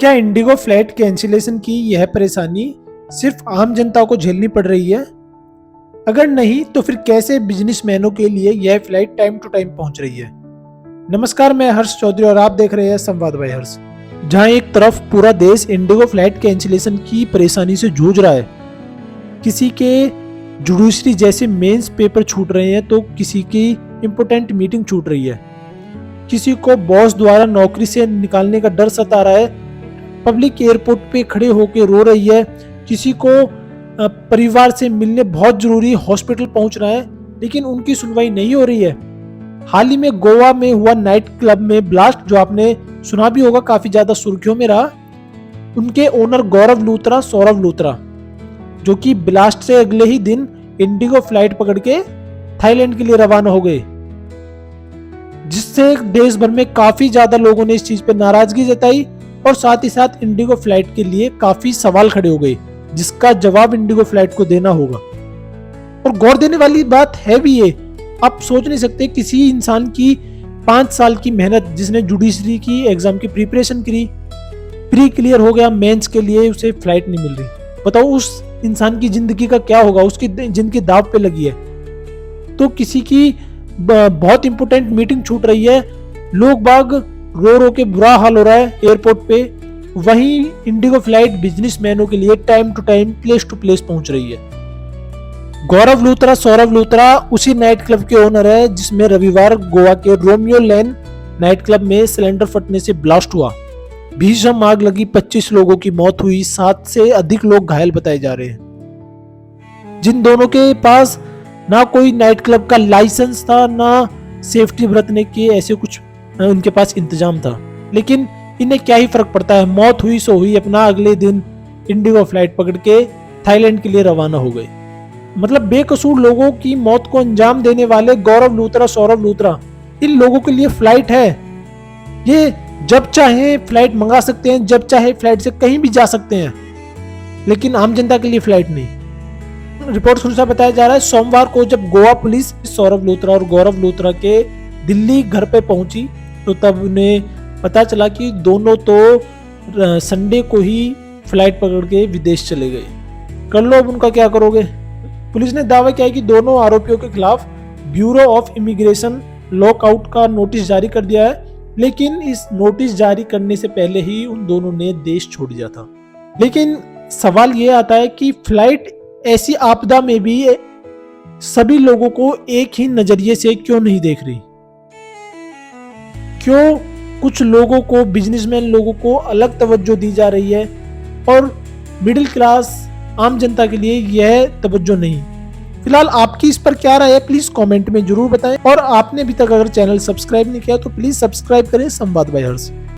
क्या Indigo flight cancellation की यह परेशानी सिर्फ आम जनता को झेलनी पड़ रही है? अगर नहीं तो फिर कैसे बिजनेसमैनों के लिए यह फ्लाइट टाइम टू टाइम पहुंच रही है? नमस्कार, मैं हर्ष चौधरी और आप देख रहे हैं संवाद बाय हर्ष। जहां एक तरफ पूरा देश इंडिगो फ्लाइट कैंसिलेशन की परेशानी से जूझ रहा है, किसी के जुडिशरी जैसे मेंस पेपर छूट रहे हैं तो किसी की इंपोर्टेंट मीटिंग छूट रही है, किसी को बॉस द्वारा नौकरी से निकालने का डर सता रहा है, पब्लिक एयरपोर्ट पे खड़े होकर रो रही है, किसी को परिवार से मिलने बहुत जरूरी हॉस्पिटल पहुंचना है लेकिन उनकी सुनवाई नहीं हो रही है। हाल ही में गोवा में हुआ नाइट क्लब में ब्लास्ट, जो आपने सुना भी होगा, काफी ज्यादा सुर्खियों में रहा। उनके ओनर गौरव लूथरा, सौरभ लूथरा, जो कि ब्लास्ट से अगले ही दिन इंडिगो फ्लाइट पकड़ के थाईलैंड के लिए रवाना हो गए, जिससे देश भर में काफी ज्यादा लोगों ने इस चीज पे नाराजगी जताई और साथ ही साथ इंडिगो फ्लाइट के लिए काफी सवाल खड़े हो गए, जिसका जवाब इंडिगो फ्लाइट को देना होगा। और गौर देने वाली बात है भी ये, आप सोच नहीं सकते किसी इंसान की 5 साल की मेहनत, जिसने जुडिशरी की एग्जाम की प्रिपरेशन करी, प्री क्लियर हो गया, मेंस के लिए उसे फ्लाइट नहीं मिल रही। बताओ उस इंसान की जिंदगी का क्या होगा? उसकी जिंदगी दाव पे लगी है। तो किसी की बहुत इंपोर्टेंट मीटिंग छूट रही है, लोग बाग रो रो के बुरा हाल हो रहा है एयरपोर्ट पे, वहीं इंडिगो फ्लाइट बिजनेसमैनों के लिए time to time, place to place पहुंच रही है। गौरव लूथरा, सौरभ लूथरा उसी नाइट क्लब के ओनर है जिसमें रविवार गोवा के रोमियो लेन नाइट क्लब में सिलेंडर फटने से ब्लास्ट हुआ, भीषण आग लगी, 25 लोगों की मौत हुई, 7 से अधिक लोग घायल बताए जा रहे हैं। जिन दोनों के पास ना कोई नाइट क्लब का लाइसेंस था, ना सेफ्टी बरतने के ऐसे कुछ उनके पास इंतजाम था, लेकिन इन्हें क्या ही फर्क पड़ता है, मौत हुई सो हुई, अपना अगले दिन इंडिगो फ्लाइट पकड़ के थाईलैंड के लिए रवाना हो गए। मतलब बेकसूर लोगों की मौत को अंजाम देने वाले गौरव लूथरा, सौरभ लूथरा, इन लोगों के लिए फ्लाइट है। ये जब चाहे फ्लाइट मंगा सकते हैं, जब चाहे फ्लाइट से कहीं भी जा सकते हैं, लेकिन आम जनता के लिए फ्लाइट नहीं। रिपोर्ट के अनुसार बताया जा रहा है, सोमवार को जब गोवा पुलिस सौरभ लूथरा और गौरव लूथरा के दिल्ली घर पे पहुंची तो तब उन्हें पता चला कि दोनों तो संडे को ही फ्लाइट पकड़ के विदेश चले गए। कर लो अब उनका क्या करोगे। पुलिस ने दावा किया है कि दोनों आरोपियों के खिलाफ ब्यूरो ऑफ इमिग्रेशन लॉकआउट का नोटिस जारी कर दिया है, लेकिन इस नोटिस जारी करने से पहले ही उन दोनों ने देश छोड़ दिया था। लेकिन सवाल यह आता है कि फ्लाइट ऐसी आपदा में भी सभी लोगों को एक ही नजरिए से क्यों नहीं देख रही? क्यों कुछ लोगों को, बिजनेसमैन लोगों को अलग तवज्जो दी जा रही है और मिडिल क्लास आम जनता के लिए यह तवज्जो नहीं? फिलहाल आपकी इस पर क्या राय है, प्लीज कमेंट में जरूर बताएं। और आपने अभी तक अगर चैनल सब्सक्राइब नहीं किया तो प्लीज सब्सक्राइब करें संवाद बाय हर्ष।